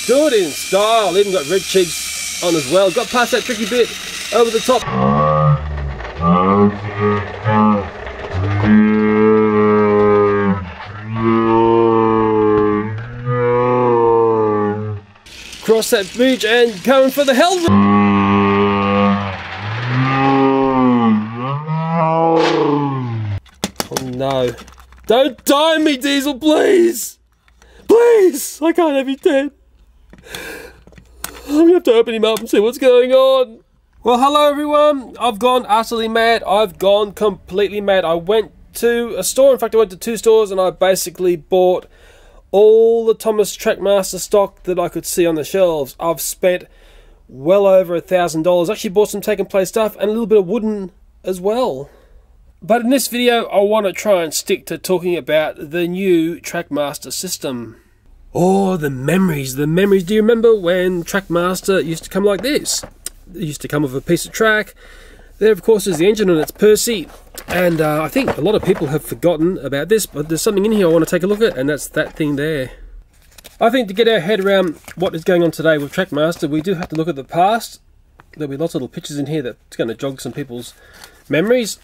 Do it in style. Even got red cheeks on as well. Got past that tricky bit over the top. Cross that bridge and coming for the hell. Oh no. Don't die me, Diesel, please! Please! I can't have you dead. I'm gonna have to open him up and see what's going on. Well, hello everyone. I've gone utterly mad. I've gone completely mad. I went to a store. In fact, I went to 2 stores and I basically bought all the Thomas Trackmaster stock that I could see on the shelves. I've spent well over $1,000. Actually bought some take and play stuff and a little bit of wooden as well. But in this video, I want to try and stick to talking about the new Trackmaster system. Oh, the memories, the memories. Do you remember when Trackmaster used to come like this? It used to come with a piece of track. There, of course, is the engine, and it's Percy. And I think a lot of people have forgotten about this, but there's something in here I want to take a look at, and that's that thing there. I think to get our head around what is going on today with Trackmaster, we do have to look at the past. There'll be lots of little pictures in here that's going to jog some people's memories.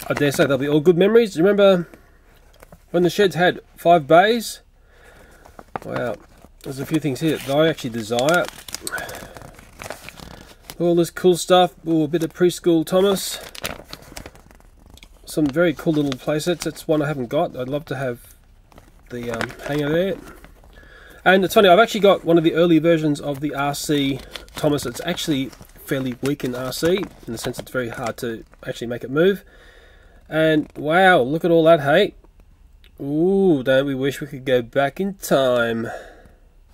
I dare say they'll be all good memories. Do you remember when the sheds had 5 bays? Wow, there's a few things here that I actually desire. All this cool stuff. Ooh, a bit of preschool Thomas. Some very cool little playsets. That's one I haven't got. I'd love to have the hanger there. And it's funny, I've actually got one of the early versions of the RC Thomas. It's actually fairly weak in RC, in the sense it's very hard to actually make it move. And wow, look at all that, hey? Ooh, don't we wish we could go back in time.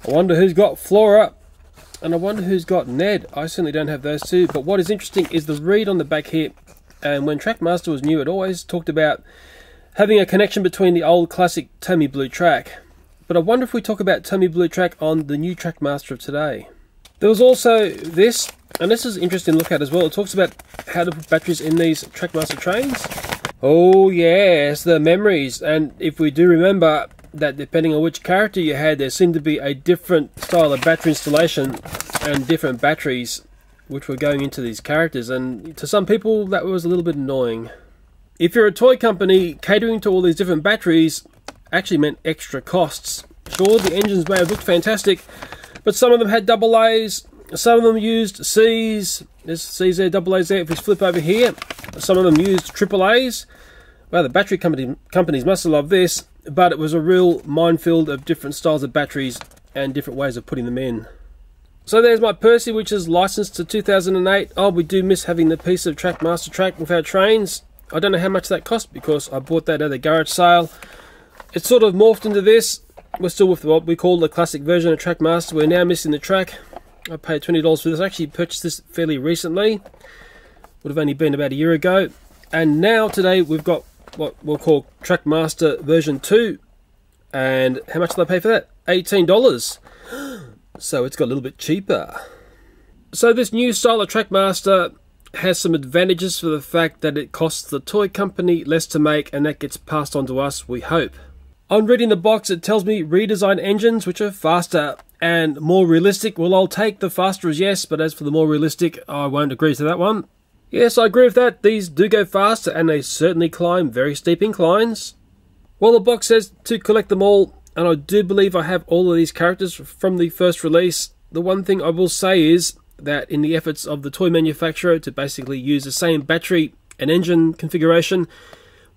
I wonder who's got Flora. And I wonder who's got Ned. I certainly don't have those two. But what is interesting is the read on the back here. And when Trackmaster was new, it always talked about having a connection between the old classic TOMY Blue track. But I wonder if we talk about TOMY Blue track on the new Trackmaster of today. There was also this, and this is interesting to look at as well. It talks about how to put batteries in these Trackmaster trains. Oh yes, the memories. And if we do remember that depending on which character you had, there seemed to be a different style of battery installation and different batteries which were going into these characters, and to some people that was a little bit annoying. If you're a toy company, catering to all these different batteries actually meant extra costs. Sure, the engines may have looked fantastic, but some of them had double A's, some of them used C's. There's C's there, double A's there. If we flip over here, some of them used triple A's. Well, the battery companies must have loved this, but it was a real minefield of different styles of batteries and different ways of putting them in. So there's my Percy, which is licensed to 2008. Oh, we do miss having the piece of Trackmaster track with our trains. I don't know how much that cost because I bought that at a garage sale. It's sort of morphed into this. We're still with what we call the classic version of Trackmaster. We're now missing the track. I paid $20 for this. I actually purchased this fairly recently. Would have only been about a year ago. And now today we've got what we'll call Trackmaster version 2. And how much did I pay for that? $18. So it's got a little bit cheaper. So this new style of Trackmaster has some advantages for the fact that it costs the toy company less to make, and that gets passed on to us, we hope. On reading the box, it tells me redesigned engines which are faster and more realistic. Well, I'll take the faster as yes, but as for the more realistic, I won't agree to that one. Yes, I agree with that. These do go faster, and they certainly climb very steep inclines. Well, the box says to collect them all, and I do believe I have all of these characters from the first release. The one thing I will say is that in the efforts of the toy manufacturer to basically use the same battery and engine configuration,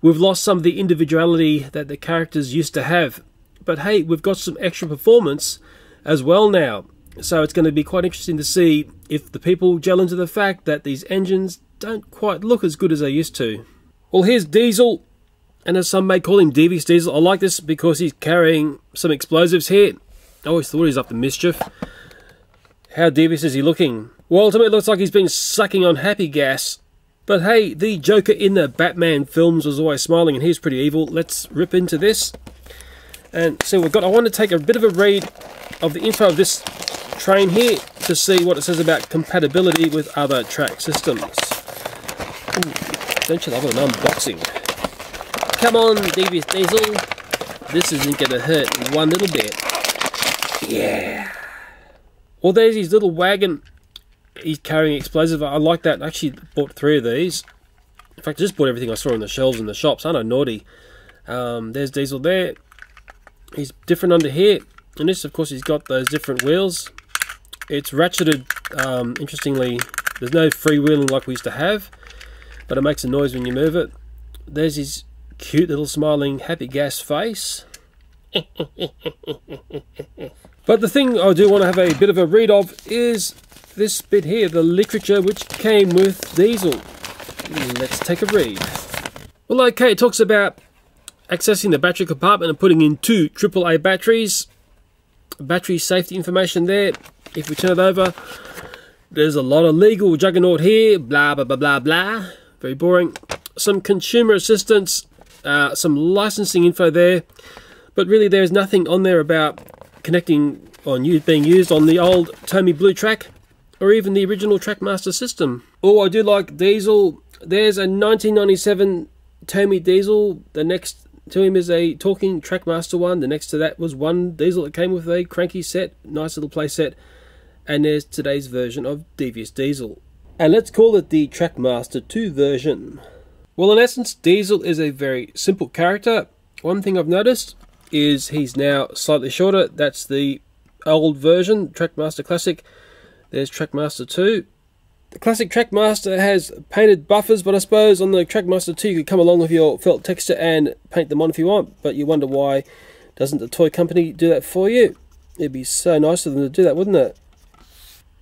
we've lost some of the individuality that the characters used to have. But hey, we've got some extra performance as well now. So it's going to be quite interesting to see if the people gel into the fact that these engines don't quite look as good as they used to. Well, here's Diesel, and as some may call him Devious Diesel. I like this because he's carrying some explosives here. I always thought he was up to mischief. How devious is he looking? Well, to me it looks like he's been sucking on happy gas. But hey, the Joker in the Batman films was always smiling, and he's pretty evil. Let's rip into this and see what we've got. I want to take a bit of a read of the info of this train here to see what it says about compatibility with other track systems. Ooh, don't you love an unboxing? Come on, Devious Diesel. This isn't going to hurt one little bit. Yeah. Well, there's his little wagon. He's carrying explosive. I like that. I actually bought 3 of these. In fact, I just bought everything I saw on the shelves in the shops. I know, naughty. There's Diesel there. He's different under here. And this, of course, he's got those different wheels. It's ratcheted. Interestingly, there's no freewheeling like we used to have, but it makes a noise when you move it. There's his cute little smiling happy gas face. But the thing I do want to have a bit of a read of is this bit here, the literature which came with Diesel. Let's take a read. Well, okay, it talks about accessing the battery compartment and putting in 2 AAA batteries. Battery safety information there. If we turn it over, there's a lot of legal juggernaut here. Blah, blah, blah, blah, blah. Very boring. Some consumer assistance, some licensing info there. But really there's nothing on there about connecting or being used on the old TOMY Blue Track or even the original Trackmaster system. Oh, I do like Diesel. There's a 1997 TOMY Diesel. The next to him is a talking Trackmaster one. The next to that was one Diesel that came with a cranky set, nice little play set. And there's today's version of Devious Diesel. And let's call it the Trackmaster 2 version. Well, in essence, Diesel is a very simple character. One thing I've noticed is he's now slightly shorter. That's the old version, Trackmaster Classic. There's Trackmaster 2. The classic Trackmaster has painted buffers, but I suppose on the Trackmaster 2 you could come along with your felt texture and paint them on if you want, but you wonder why doesn't the toy company do that for you? It'd be so nice of them to do that, wouldn't it?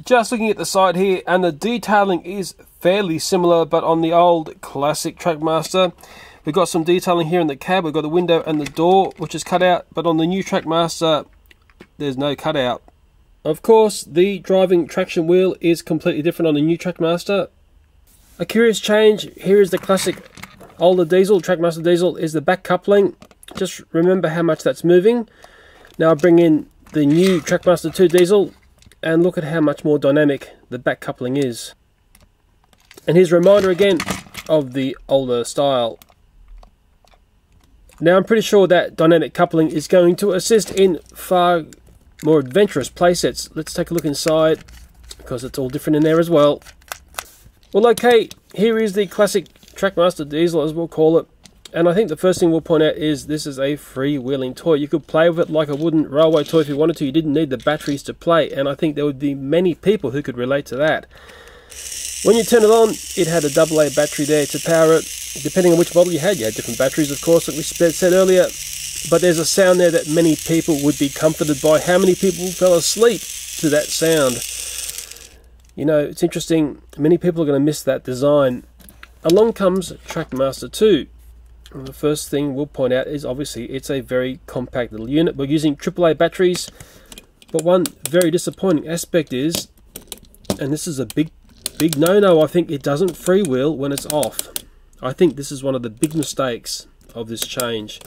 Just looking at the side here, and the detailing is fairly similar, but on the old classic Trackmaster we've got some detailing here in the cab. We've got the window and the door which is cut out, but on the new Trackmaster there's no cutout. Of course, the driving traction wheel is completely different on the new Trackmaster. A curious change, here is the classic older Diesel, Trackmaster Diesel, is the back coupling. Just remember how much that's moving. Now I bring in the new Trackmaster 2 Diesel, and look at how much more dynamic the back coupling is. And here's a reminder again of the older style. Now I'm pretty sure that dynamic coupling is going to assist in far more adventurous playsets. Let's take a look inside, because it's all different in there as well. Well, okay, here is the classic Trackmaster Diesel, as we'll call it. And I think the first thing we'll point out is this is a freewheeling toy. You could play with it like a wooden railway toy if you wanted to. You didn't need the batteries to play, and I think there would be many people who could relate to that. When you turn it on, it had a AA battery there to power it. Depending on which model you had different batteries, of course, like we said earlier. But there's a sound there that many people would be comforted by. How many people fell asleep to that sound? You know, it's interesting. Many people are going to miss that design. Along comes Trackmaster 2. And the first thing we'll point out is obviously it's a very compact little unit. We're using AAA batteries. But one very disappointing aspect is, and this is a big no-no, I think it doesn't freewheel when it's off. I think this is one of the big mistakes of this change.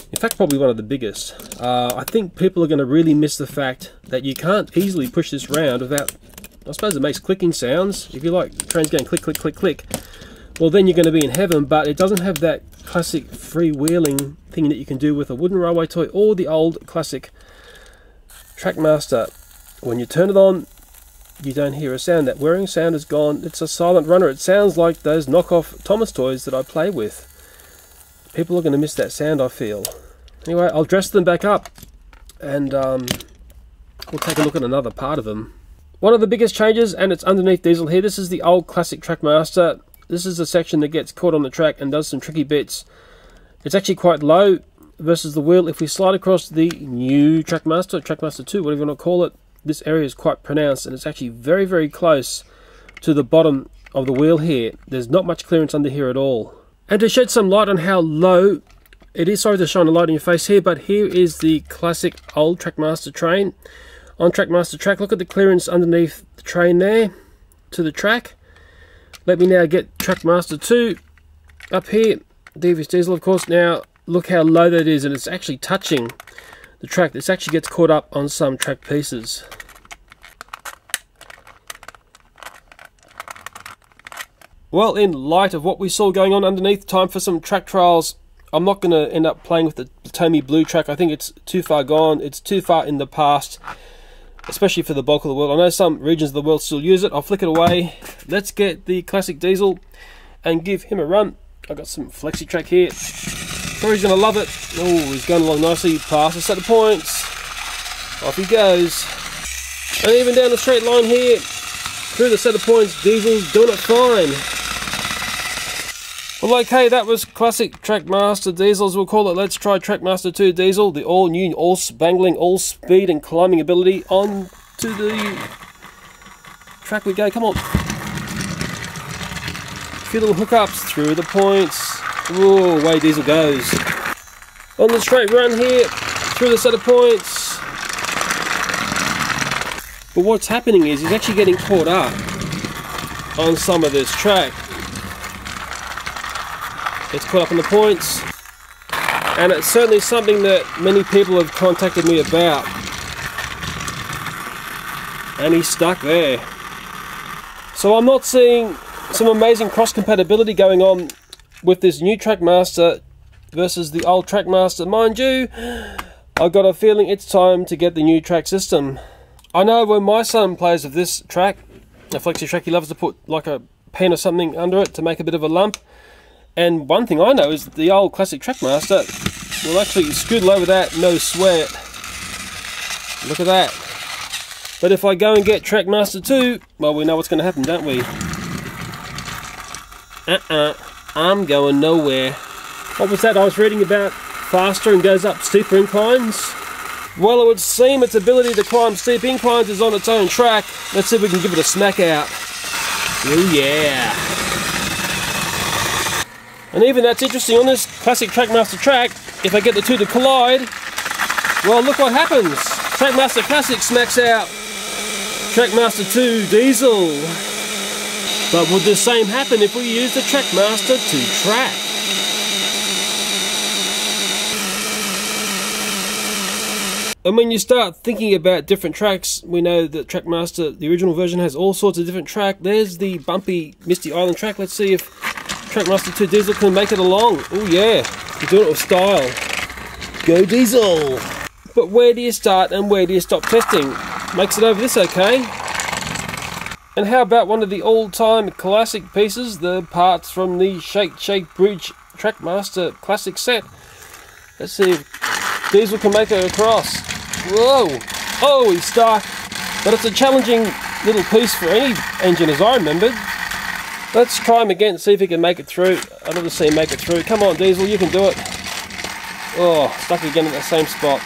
In fact, probably one of the biggest. I think people are going to really miss the fact that you can't easily push this round without, I suppose it makes clicking sounds. If you like trains going click, click, click, click, well then you're going to be in heaven, but it doesn't have that classic freewheeling thing that you can do with a wooden railway toy or the old classic Trackmaster. When you turn it on, you don't hear a sound. That whirring sound is gone. It's a silent runner. It sounds like those knockoff Thomas toys that I play with. People are going to miss that sound, I feel. Anyway, I'll dress them back up and we'll take a look at another part of them. One of the biggest changes, and it's underneath Diesel here, this is the old classic Trackmaster. This is the section that gets caught on the track and does some tricky bits. It's actually quite low versus the wheel. If we slide across the new Trackmaster, Trackmaster 2, whatever you want to call it, this area is quite pronounced, and it's actually very, very close to the bottom of the wheel here. There's not much clearance under here at all. And to shed some light on how low it is, sorry to shine a light in your face here, but here is the classic old Trackmaster train. On Trackmaster track, look at the clearance underneath the train there to the track. Let me now get Trackmaster 2 up here. Devious Diesel, of course. Now look how low that is, and it's actually touching the track. This actually gets caught up on some track pieces. Well, in light of what we saw going on underneath, time for some track trials. I'm not going to end up playing with the TOMY Blue Track. I think it's too far gone. It's too far in the past. especially for the bulk of the world. I know some regions of the world still use it. I'll flick it away. Let's get the classic Diesel and give him a run. I've got some flexi track here. Sure, he's going to love it. Oh, he's going along nicely past the set of points. Off he goes. And even down the straight line here, through the set of points, Diesel's doing it fine. Well, okay, that was classic Trackmaster Diesel, as we'll call it. Let's try Trackmaster 2 Diesel, the all-new, all-spangling, all-speed and climbing ability. On to the track we go. Come on. A few little hookups through the points. Whoa, away Diesel goes. On the straight run here, through the set of points. But what's happening is he's actually getting caught up on some of this track. Gets caught up in the points, and it's certainly something that many people have contacted me about. And he's stuck there. So I'm not seeing some amazing cross-compatibility going on with this new Trackmaster versus the old Trackmaster. Mind you, I've got a feeling it's time to get the new track system. I know when my son plays with this track, a flexi track, he loves to put like a pen or something under it to make a bit of a lump. And one thing I know is that the old classic Trackmaster will actually scoodle over that, no sweat. Look at that. But if I go and get Trackmaster 2, well, we know what's going to happen, don't we? I'm going nowhere. What was that I was reading about? Faster and goes up steeper inclines? Well, it would seem its ability to climb steep inclines is on its own track. Let's see if we can give it a smack out. Oh yeah. And even that's interesting on this classic Trackmaster track. If I get the two to collide, well, look what happens. Trackmaster Classic smacks out Trackmaster 2 Diesel. But would the same happen if we used the Trackmaster 2 track? And when you start thinking about different tracks, we know that Trackmaster, the original version, has all sorts of different track. There's the bumpy Misty Island track. Let's see if Trackmaster 2 Diesel can make it along. Oh yeah, you're doing it with style. Go Diesel! But where do you start and where do you stop testing? Makes it over this okay. And how about one of the all-time classic pieces, the parts from the Shake Shake Bridge Trackmaster classic set. Let's see if Diesel can make it across. Whoa! Oh, he's stuck. But it's a challenging little piece for any engine, as I remembered. Let's try him again and see if he can make it through. I'd love to see him make it through. Come on, Diesel, you can do it. Oh, stuck again in the same spot.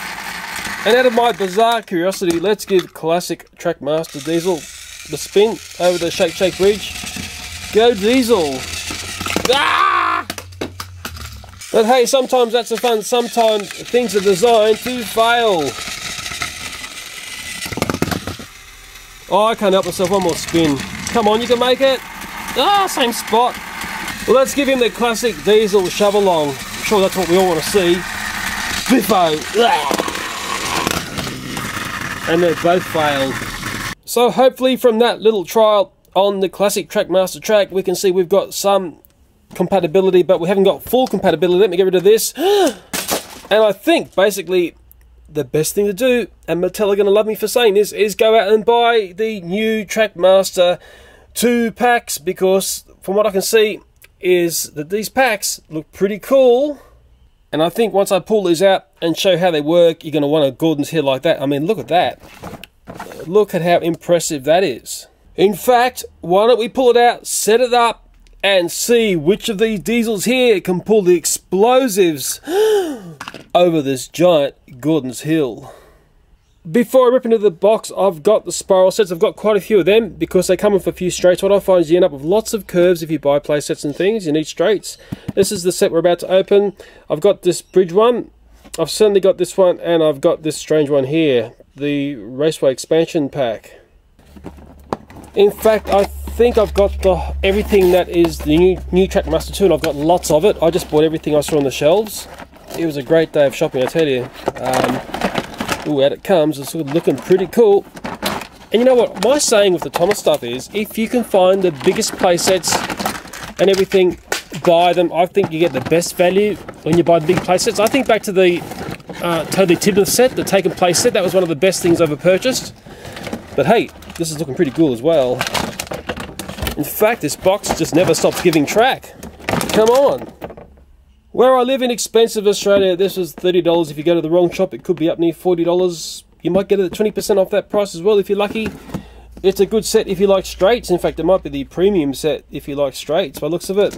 And out of my bizarre curiosity, let's give classic Trackmaster Diesel the spin over the Shake Shake Bridge. Go Diesel! Ah! But hey, sometimes that's the fun. Sometimes things are designed to fail. Oh, I can't help myself. One more spin. Come on, you can make it. Ah, same spot. Well, let's give him the classic Diesel shove along. I'm sure that's what we all want to see. Biffo! And they both failed. So hopefully from that little trial on the classic Trackmaster track, we can see we've got some compatibility, but we haven't got full compatibility. Let me get rid of this. And I think basically the best thing to do, and Mattel are going to love me for saying this, is go out and buy the new Trackmaster 2 packs, because from what I can see is that these packs look pretty cool. And I think once I pull these out and show how they work, you're going to want a Gordon's here like that. I mean, look at that. Look at how impressive that is. In fact, why don't we pull it out, set it up, and see which of these Diesels here can pull the explosives over this giant Gordon's Hill. Before I rip into the box, I've got the spiral sets. I've got quite a few of them because they come with a few straights. What I find is you end up with lots of curves if you buy play sets and things. You need straights. This is the set we're about to open. I've got this bridge one. I've certainly got this one, and I've got this strange one here, the Raceway Expansion Pack. In fact, I think I've got everything that is the new Trackmaster 2, and I've got lots of it. I just bought everything I saw on the shelves. It was a great day of shopping, I tell you. Ooh, out it comes. It's looking pretty cool. And you know what? My saying with the Thomas stuff is, if you can find the biggest play sets and everything, buy them. I think you get the best value when you buy the big play sets. I think back to the Totally Tidmouth set, the Take and Play set. That was one of the best things I've ever purchased. But hey, this is looking pretty cool as well. In fact, this box just never stops giving track. Come on. Where I live in expensive Australia, this was $30. If you go to the wrong shop, it could be up near $40. You might get it at 20% off that price as well if you're lucky. It's a good set if you like straights. In fact, it might be the premium set if you like straights by the looks of it.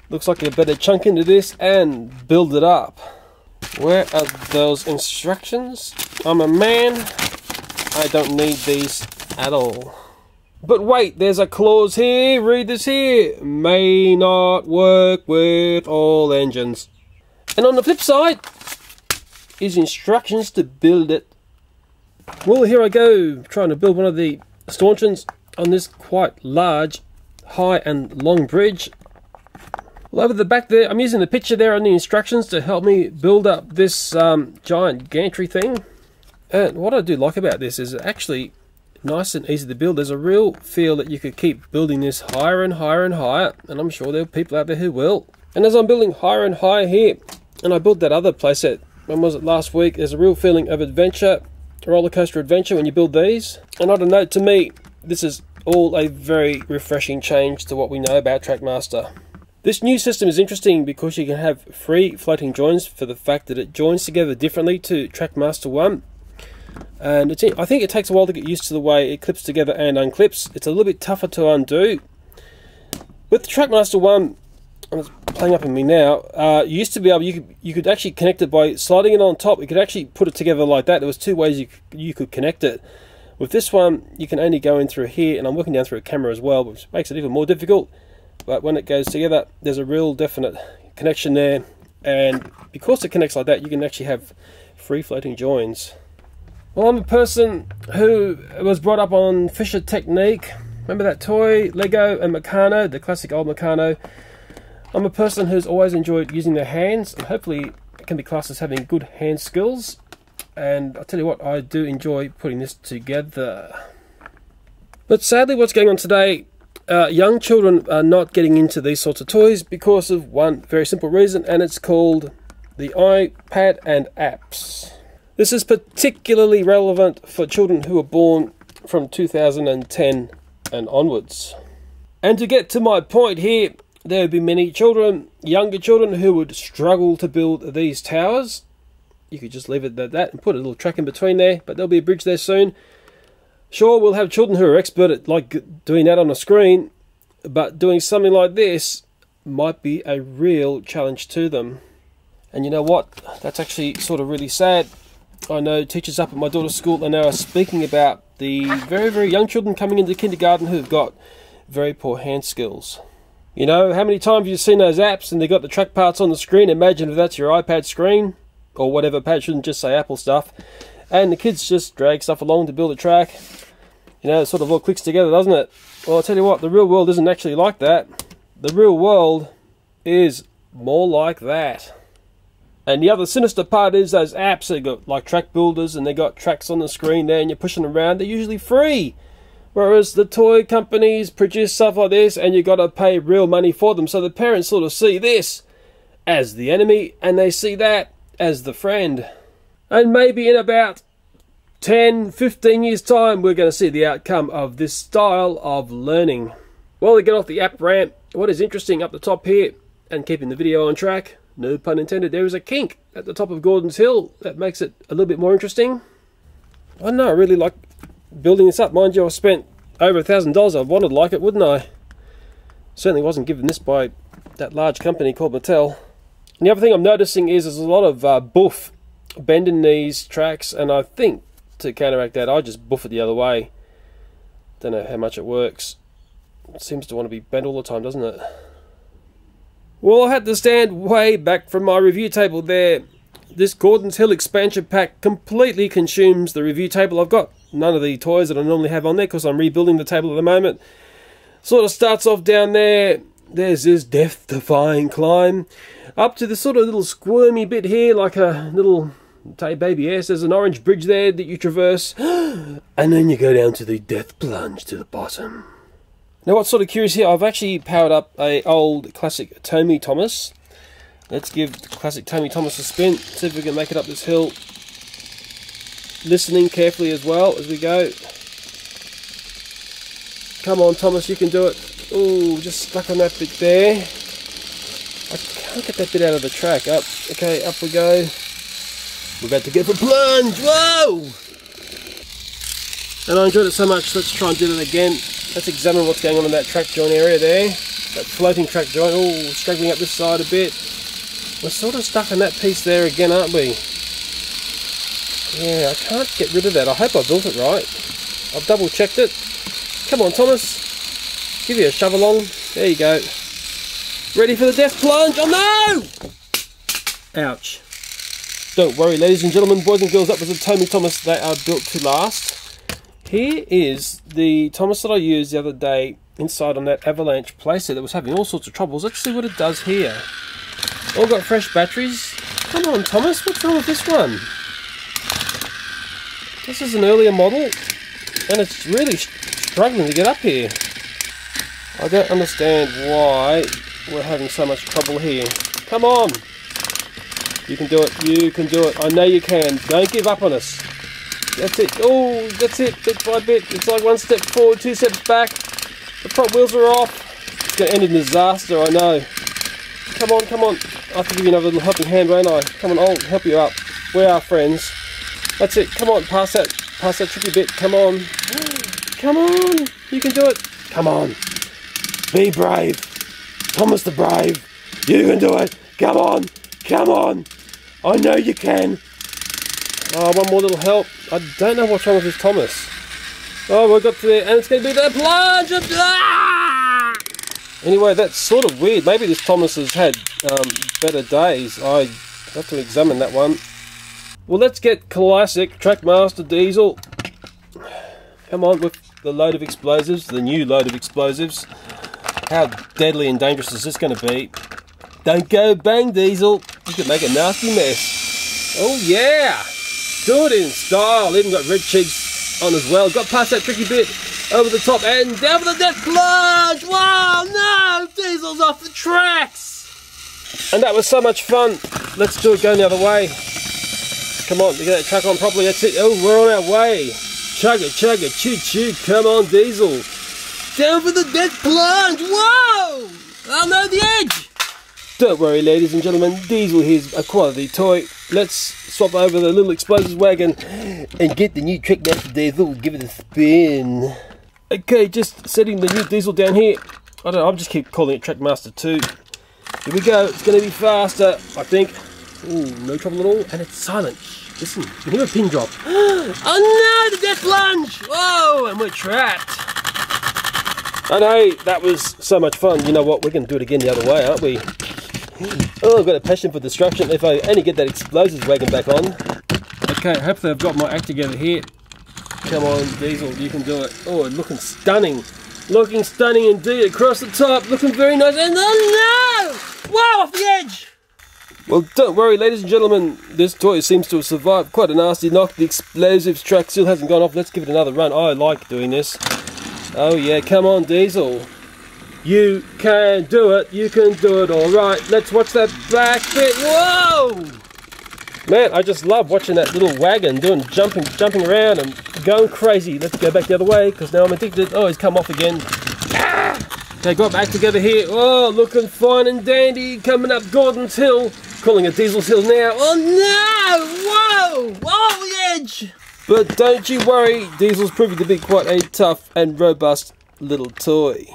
Looks like you better chunk into this and build it up. Where are those instructions? I'm a man. I don't need these at all. But wait, there's a clause here. Read this here. May not work with all engines. And on the flip side is instructions to build it. Well, here I go, trying to build one of the stanchions on this quite large, high and long bridge. Well, over the back there, I'm using the picture there on the instructions to help me build up this giant gantry thing. And what I do like about this is actually nice and easy to build. There's a real feel that you could keep building this higher and higher and higher, and I'm sure there are people out there who will. And as I'm building higher and higher here, and I built that other playset, when was it, last week, there's a real feeling of adventure, roller coaster adventure when you build these. And I don't know, to me, this is all a very refreshing change to what we know about Trackmaster. This new system is interesting because you can have free floating joins for the fact that it joins together differently to Trackmaster 1. And I think it takes a while to get used to the way it clips together and unclips. It's a little bit tougher to undo. With the Trackmaster 1, and it's playing up in me now, you used to be able, you could actually connect it by sliding it on top. You could actually put it together like that. There was two ways you could connect it. With this one, you can only go in through here, and I'm working down through a camera as well, which makes it even more difficult. But when it goes together, there's a real definite connection there, and because it connects like that, you can actually have free floating joins. Well, I'm a person who was brought up on Fisher technique. Remember that toy, Lego and Meccano, the classic old Meccano. I'm a person who's always enjoyed using their hands, and hopefully it can be classed as having good hand skills. And I'll tell you what, I do enjoy putting this together. But sadly, what's going on today, young children are not getting into these sorts of toys because of one very simple reason, and it's called the iPad and apps. This is particularly relevant for children who were born from 2010 and onwards. And to get to my point here, there would be many children, younger children, who would struggle to build these towers. You could just leave it at that and put a little track in between there, but there'll be a bridge there soon. Sure, we'll have children who are expert at like doing that on a screen, but doing something like this might be a real challenge to them. And you know what? That's actually sort of really sad. I know teachers up at my daughter's school are now speaking about the very, very young children coming into kindergarten who've got very poor hand skills. You know, how many times have you seen those apps and they've got the track parts on the screen? Imagine if that's your iPad screen, or whatever pad, shouldn't just say Apple stuff. And the kids just drag stuff along to build a track. You know, it sort of all clicks together, doesn't it? Well, I'll tell you what, the real world isn't actually like that. The real world is more like that. And the other sinister part is those apps, they got like track builders and they got tracks on the screen there and you're pushing them around, they're usually free. Whereas the toy companies produce stuff like this and you got to pay real money for them. So the parents sort of see this as the enemy and they see that as the friend. And maybe in about 10, 15 years time, we're going to see the outcome of this style of learning. While we get off the app rant, what is interesting up the top here, and keeping the video on track, no pun intended, there is a kink at the top of Gordon's Hill that makes it a little bit more interesting. I don't know, I really like building this up. Mind you, I spent over $1,000. I wanted to like it, wouldn't I? Certainly wasn't given this by that large company called Mattel. And the other thing I'm noticing is there's a lot of boof bending these tracks, and I think to counteract that, I just boof it the other way. Don't know how much it works. It seems to want to be bent all the time, doesn't it? Well, I had to stand way back from my review table there. This Gordon's Hill expansion pack completely consumes the review table. I've got none of the toys that I normally have on there because I'm rebuilding the table at the moment. Sort of starts off down there. There's this death-defying climb. Up to this sort of little squirmy bit here, like a little baby ass. There's an orange bridge there that you traverse. And then you go down to the death plunge to the bottom. Now what's sort of curious here, I've actually powered up a old classic TOMY Thomas. Let's give the classic TOMY Thomas a spin, see if we can make it up this hill. Listening carefully as well as we go. Come on, Thomas, you can do it. Ooh, just stuck on that bit there. I can't get that bit out of the track. Up, okay, up we go. We're about to go for a plunge. Whoa! And I enjoyed it so much, let's try and do that again. Let's examine what's going on in that track joint area there. That floating track joint. Oh, straggling up this side a bit. We're sort of stuck in that piece there again, aren't we? Yeah, I can't get rid of that. I hope I built it right. I've double checked it. Come on, Thomas. Give you a shove along. There you go. Ready for the death plunge. Oh no! Ouch. Don't worry, ladies and gentlemen, boys and girls, that was a TOMY Thomas. They are built to last. Here is the Thomas that I used the other day inside on that avalanche playset that was having all sorts of troubles. Let's see what it does here. All got fresh batteries. Come on, Thomas, what's wrong with this one? This is an earlier model, and it's really struggling to get up here. I don't understand why we're having so much trouble here. Come on! You can do it, you can do it. I know you can. Don't give up on us. That's it. Oh, that's it, bit by bit. It's like one step forward, two steps back. The front wheels are off. It's going to end in disaster, I know. Come on, come on. I have to give you another little helping hand, won't I? Come on, I'll help you up. We're our friends. That's it. Come on, pass that tricky bit. Come on. Come on. You can do it. Come on. Be brave. Thomas the Brave. You can do it. Come on. Come on. I know you can. Oh, one more little help. I don't know what's wrong with this Thomas. Oh, we got to there, and it's going to be the plunge. Ah! Anyway, that's sort of weird. Maybe this Thomas has had better days. I have to examine that one. Well, let's get classic Trackmaster Diesel. Come on, with the load of explosives, the new load of explosives. How deadly and dangerous is this going to be? Don't go bang, Diesel. You could make a nasty mess. Oh yeah! Do it in style. Even got red cheeks on as well. Got past that tricky bit, over the top, and down for the death plunge! Wow, no! Diesel's off the tracks! And that was so much fun. Let's do it going the other way. Come on, get that truck on properly. That's it. Oh, we're on our way. Chugga, chugga, choo choo. Come on, Diesel. Down for the death plunge. Whoa! Oh no, the edge. Don't worry, ladies and gentlemen. Diesel here's a quality toy. Let's swap over the little explosives wagon and get the new Trackmaster Diesel. Give it a spin. Okay, just setting the new Diesel down here. I don't know. I'll just keep calling it Trackmaster 2. Here we go. It's going to be faster, I think. Ooh, no trouble at all, and it's silent. Listen, you can hear a pin drop. Oh no, the death plunge! Whoa, and we're trapped. I know, that was so much fun. You know what, we're going to do it again the other way, aren't we? Oh, I've got a passion for destruction. If I only get that explosives wagon back on. Okay, hopefully I've got my act together here. Come on, Diesel, you can do it. Oh, looking stunning. Looking stunning indeed, across the top. Looking very nice, and oh no! Wow, off the edge! Well, don't worry, ladies and gentlemen, this toy seems to have survived quite a nasty knock. The explosives track still hasn't gone off. Let's give it another run. I like doing this. Oh yeah, come on, Diesel. You can do it. You can do it, all right. Let's watch that back bit. Whoa! Man, I just love watching that little wagon doing jumping around and going crazy. Let's go back the other way, because now I'm addicted. Oh, he's come off again. Ah! Okay, got back together here. Oh, looking fine and dandy. Coming up Gordon's Hill. Calling it Diesel's Hill now. Oh no! Whoa! Oh, the edge! But don't you worry, Diesel's proving to be quite a tough and robust little toy.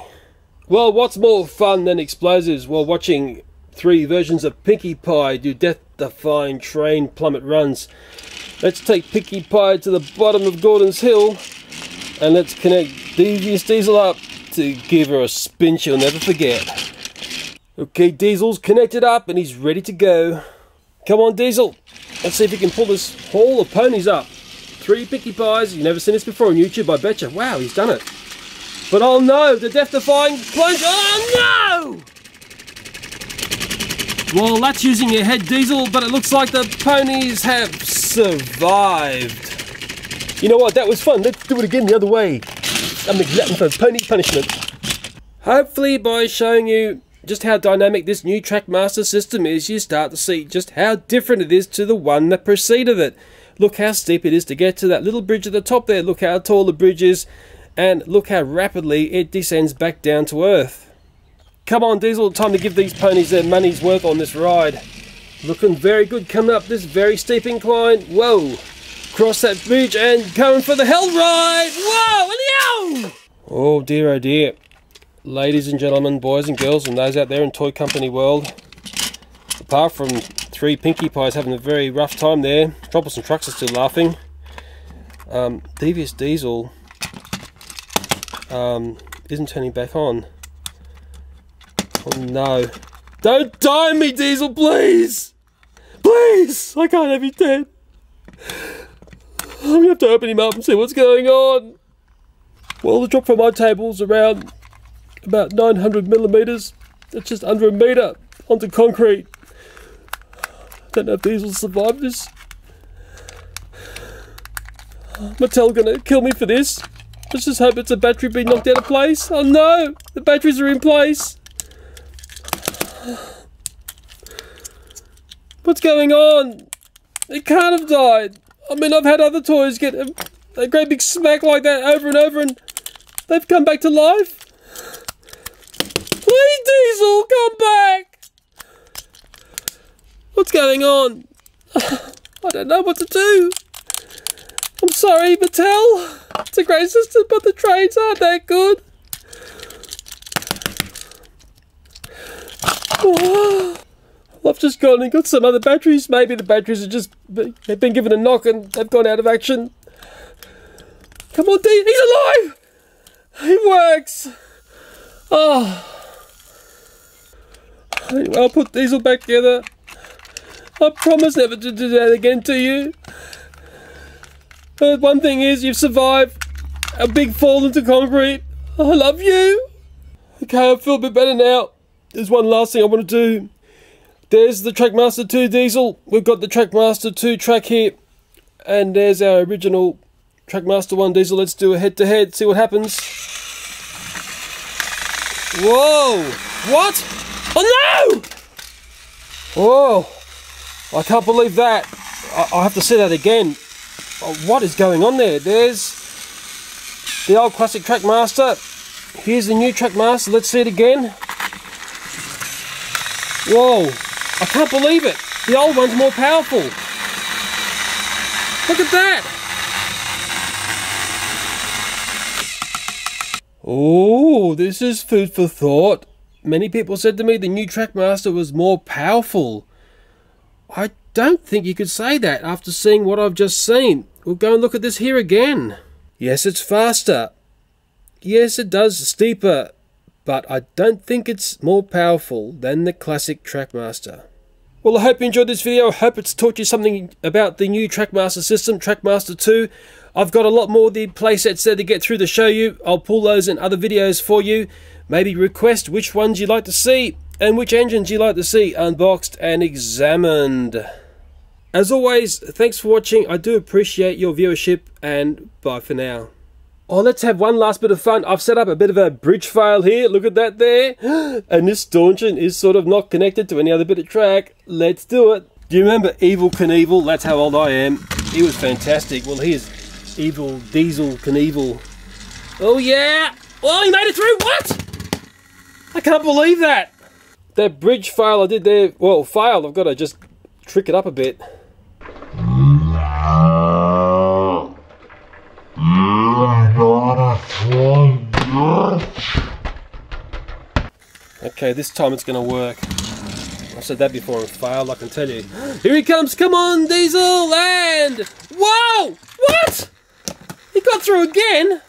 Well, what's more fun than explosives while watching 3 versions of Pinkie Pie do death-defying train plummet runs? Let's take Pinkie Pie to the bottom of Gordon's Hill and let's connect Devious Diesel up to give her a spin she'll never forget. Okay, Diesel's connected up and he's ready to go. Come on, Diesel. Let's see if he can pull this haul of ponies up. 3 Pinkie Pies. You've never seen this before on YouTube, I betcha. Wow, he's done it. But oh no, the death-defying plunge. Oh no! Well, that's using your head, Diesel, but it looks like the ponies have survived. You know what, that was fun. Let's do it again the other way. I'm a glutton for pony punishment. Hopefully by showing you just how dynamic this new Trackmaster system is, you start to see just how different it is to the one that preceded it. Look how steep it is to get to that little bridge at the top there. Look how tall the bridge is. and look how rapidly it descends back down to earth. Come on Diesel, time to give these ponies their money's worth on this ride. Looking very good coming up this very steep incline. Whoa! Cross that bridge and going for the hell ride! Whoa! Yo! Oh dear, oh dear. Ladies and gentlemen, boys and girls, and those out there in toy company world, apart from three Pinkie Pies having a very rough time there, Troubles and Trucks are still laughing. Devious Diesel isn't turning back on. Oh no. Don't die me, Diesel, please! Please! I can't have you dead. I'm gonna have to open him up and see what's going on. Well, the drop from my table's around about 900 millimeters. That's just under a meter onto concrete. Don't know if Diesel survived this. Mattel gonna kill me for this. Let's just hope it's a battery being knocked out of place. Oh no! The batteries are in place. What's going on? It can't have died. I mean, I've had other toys get a great big smack like that over and over and they've come back to life. Please, Diesel, come back! What's going on? I don't know what to do. I'm sorry, Mattel. It's a great system, but the trains aren't that good. Oh, I've just gone and got some other batteries. Maybe the batteries have been given a knock and they've gone out of action. Come on, Diesel, he's alive! He works! Oh. Anyway, I'll put Diesel back together. I promise never to do that again to you. But one thing is, you've survived a big fall into concrete. I love you. Okay, I feel a bit better now. There's one last thing I want to do. There's the Trackmaster 2 Diesel. We've got the Trackmaster 2 track here. And there's our original Trackmaster 1 Diesel. Let's do a head-to-head, see what happens. Whoa! What? Oh no! Whoa! I can't believe that. I'll have to say that again. What is going on there? There's the old classic Trackmaster. Here's the new Trackmaster. Let's see it again. Whoa! I can't believe it. The old one's more powerful. Look at that. Oh, this is food for thought. Many people said to me the new Trackmaster was more powerful. I don't think you could say that after seeing what I've just seen. We'll go and look at this here again. Yes, it's faster. Yes, it does steeper. But I don't think it's more powerful than the classic Trackmaster. Well, I hope you enjoyed this video. I hope it's taught you something about the new Trackmaster system, Trackmaster 2. I've got a lot more of the playsets there to get through to show you. I'll pull those in other videos for you. Maybe request which ones you'd like to see and which engines you'd like to see unboxed and examined. As always, thanks for watching. I do appreciate your viewership, and bye for now. Oh, let's have one last bit of fun. I've set up a bit of a bridge fail here. Look at that there. And this stanchion is sort of not connected to any other bit of track. Let's do it. Do you remember Evil Knievel? That's how old I am. He was fantastic. Well, here's Evil Diesel Knievel. Oh, yeah. Oh, he made it through. What? I can't believe that. That bridge fail I did there. Well, failed. I've got to just trick it up a bit. Okay, this time it's going to work. I've said that before and failed, I can tell you. Here he comes, come on Diesel, and... Whoa! What? He got through again?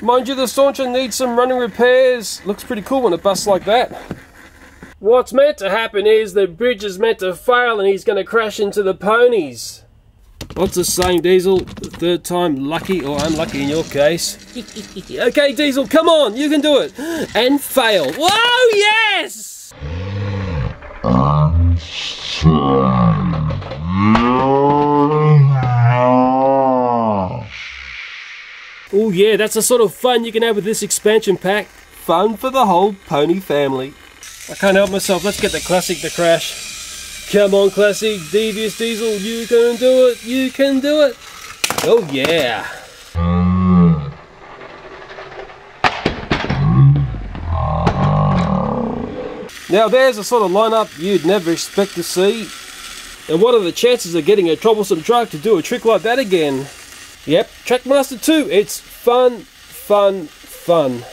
Mind you, the stanchion needs some running repairs. Looks pretty cool when it busts like that. What's meant to happen is the bridge is meant to fail and he's going to crash into the ponies. What's the saying, Diesel? The third time lucky or unlucky in your case. Okay, Diesel, come on, you can do it. And fail. Whoa, yes! Oh yeah, that's the sort of fun you can have with this expansion pack. Fun for the whole pony family. I can't help myself. Let's get the Classic to crash. Come on, Classic. Devious Diesel, you can do it. You can do it. Oh, yeah. Now, there's a sort of lineup you'd never expect to see. And what are the chances of getting a troublesome truck to do a trick like that again? Yep, Trackmaster 2. It's fun, fun, fun.